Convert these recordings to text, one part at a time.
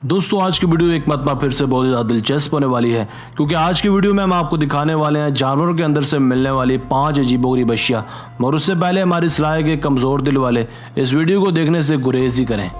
दोस्तों आज की वीडियो एक मतलब फिर से बहुत ज़्यादा दिलचस्प होने वाली है, क्योंकि आज की वीडियो में हम आपको दिखाने वाले हैं जानवरों के अंदर से मिलने वाली 5 अजीबोगरीब अशिया। मगर उससे पहले हमारी सलाह है कि कमज़ोर दिल वाले इस वीडियो को देखने से गुरेज ही करें।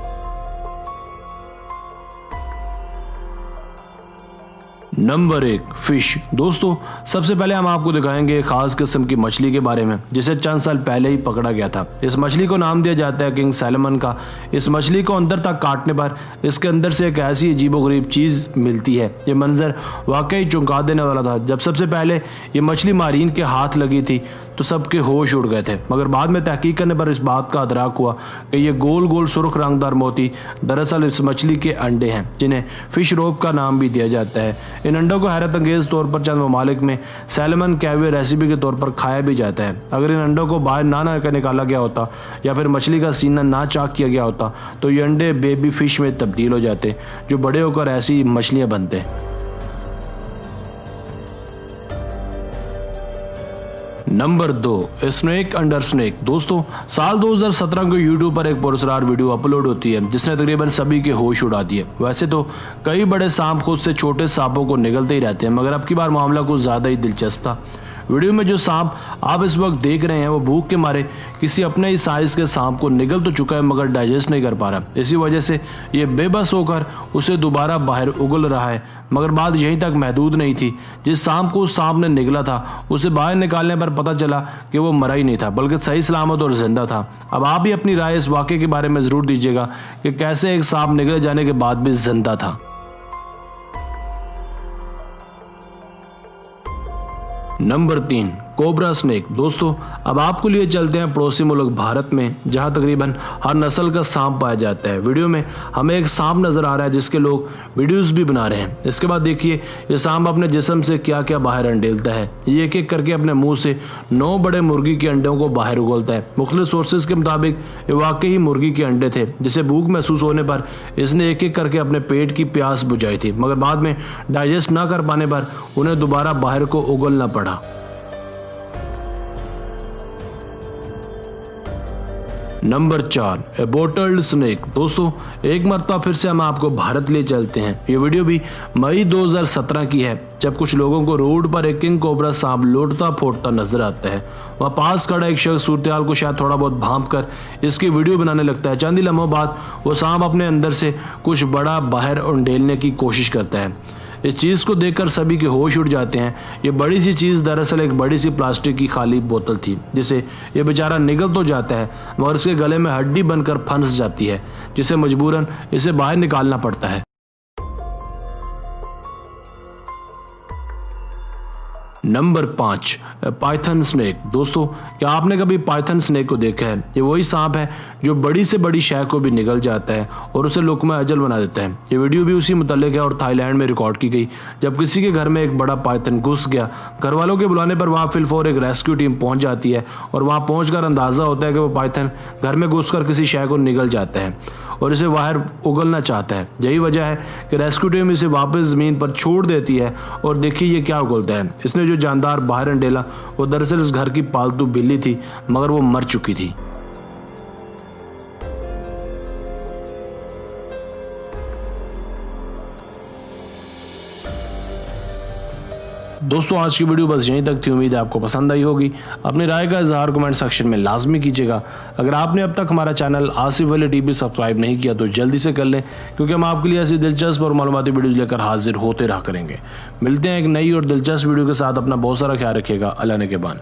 Number 1, fish. दोस्तों सबसे पहले हम आपको दिखाएंगे एक खास किस्म की मछली के बारे में जिसे चंद साल पहले ही पकड़ा गया था। इस मछली को नाम दिया जाता है किंग सैलमन का। इस मछली को अंदर तक काटने पर इसके अंदर से एक ऐसी अजीबोगरीब चीज़ मिलती है। ये मंजर वाकई चौंका देने वाला था। जब सबसे पहले ये मछली मारीन के हाथ लगी थी तो सबके होश उड़ गए थे, मगर बाद में तहकीक करने पर इस बात का अदराक हुआ कि ये गोल गोल सुर्ख रंगदार मोती दरअसल इस मछली के अंडे हैं, जिन्हें फिश रोप का नाम भी दिया जाता है। इन अंडों को हैरत अंगेज तौर पर चंद ममालिक में सैलमन कैवियर रेसिपी के तौर पर खाया भी जाता है। अगर इन अंडों को बाहर ना निकाला गया होता या फिर मछली का सीना ना चाक किया गया होता तो ये अंडे बेबी फिश में तब्दील हो जाते, जो बड़े होकर ऐसी मछलियां बनते। Number 2, snake under snake. दोस्तों साल 2017 को यूट्यूब पर एक पुरस्कार वीडियो अपलोड होती है जिसने तकरीबन सभी के होश उड़ा दिए। वैसे तो कई बड़े सांप खुद से छोटे सांपों को निगलते ही रहते हैं, मगर अब की बार मामला कुछ ज्यादा ही दिलचस्प था। वीडियो में जो सांप आप इस वक्त देख रहे हैं वो भूख के मारे किसी अपने ही साइज के सांप को निगल तो चुका है, मगर डाइजेस्ट नहीं कर पा रहा। इसी वजह से ये बेबस होकर उसे दोबारा बाहर उगल रहा है। मगर बात यहीं तक महदूद नहीं थी। जिस सांप को उस सांप ने निगला था उसे बाहर निकालने पर पता चला कि वो मरा ही नहीं था, बल्कि सही सलामत और जिंदा था। अब आप भी अपनी राय इस वाक़े के बारे में ज़रूर दीजिएगा कि कैसे एक सांप निगले जाने के बाद भी जिंदा था। Number 3, cobra snake. दोस्तों अब आपको लिए चलते हैं पड़ोसी मुल्क भारत में, जहां तकरीबन हर नस्ल का सांप पाया जाता है। वीडियो में हमें एक सांप नजर आ रहा है जिसके लोग वीडियोस भी बना रहे हैं। इसके बाद देखिए ये सांप अपने जिस्म से क्या क्या बाहर अंडेलता है। ये एक एक करके अपने मुंह से 9 बड़े मुर्गी के अंडों को बाहर उगलता है। मुख्तलिफ सोर्सेज के मुताबिक ये वाकई ही मुर्गी के अंडे थे, जिसे भूख महसूस होने पर इसने एक एक करके अपने पेट की प्यास बुझाई थी, मगर बाद में डाइजेस्ट ना कर पाने पर उन्हें दोबारा बाहर को उगलना पड़ा। Number 4, bottled snake. दोस्तों एक मरतबा फिर से हम आपको भारत ले चलते हैं। ये वीडियो भी मई 2017 की है, जब कुछ लोगों को रोड पर एक किंग कोबरा सांप लोटता फोड़ता नजर आता है। वहाँ पास खड़ा एक शख्स सूरत को शायद थोड़ा बहुत भांप कर इसकी वीडियो बनाने लगता है। चंद ही लम्हों बाद वो सांप अपने अंदर से कुछ बड़ा बाहर उंडेलने की कोशिश करता है। इस चीज़ को देखकर सभी के होश उड़ जाते हैं। ये बड़ी सी चीज़ दरअसल एक बड़ी सी प्लास्टिक की खाली बोतल थी, जिसे ये बेचारा निगल तो जाता है मगर इसके गले में हड्डी बनकर फंस जाती है, जिसे मजबूरन इसे बाहर निकालना पड़ता है। Number 5, Python snake. दोस्तों क्या आपने कभी पाइथन स्नेक को देखा है? ये वही सांप है जो बड़ी से बड़ी शय को भी निगल जाता है और उसे लुकमा अजल बना देता है। ये वीडियो भी उसी मुतालिक है और थाईलैंड में रिकॉर्ड की गई, जब किसी के घर में एक बड़ा पाइथन घुस गया। घर वालों के बुलाने पर वहाँ फिलफौर एक रेस्क्यू टीम पहुँच जाती है और वहाँ पहुँचकर अंदाज़ा होता है कि वो पाइथन घर में घुसकर किसी शय को निगल जाता है और इसे बाहर उगलना चाहता है। यही वजह है कि रेस्क्यू टीम इसे वापस ज़मीन पर छोड़ देती है और देखिए ये क्या उगलता है। इसने जो जानदार बाहर अंडेला वो दरअसल इस घर की पालतू बिल्ली थी, मगर वो मर चुकी थी। दोस्तों आज की वीडियो बस यहीं तक थी। उम्मीद है आपको पसंद आई होगी। अपनी राय का इजहार कमेंट सेक्शन में लाजमी कीजिएगा। अगर आपने अब तक हमारा channel Asif Ali TV subscribe नहीं किया तो जल्दी से कर लें, क्योंकि हम आपके लिए ऐसी दिलचस्प और मालूमाती वीडियो लेकर हाजिर होते रहा करेंगे। मिलते हैं एक नई और दिलचस्प वीडियो के साथ। अपना बहुत सारा ख्याल रखिएगा। अल्लाह ने के बान।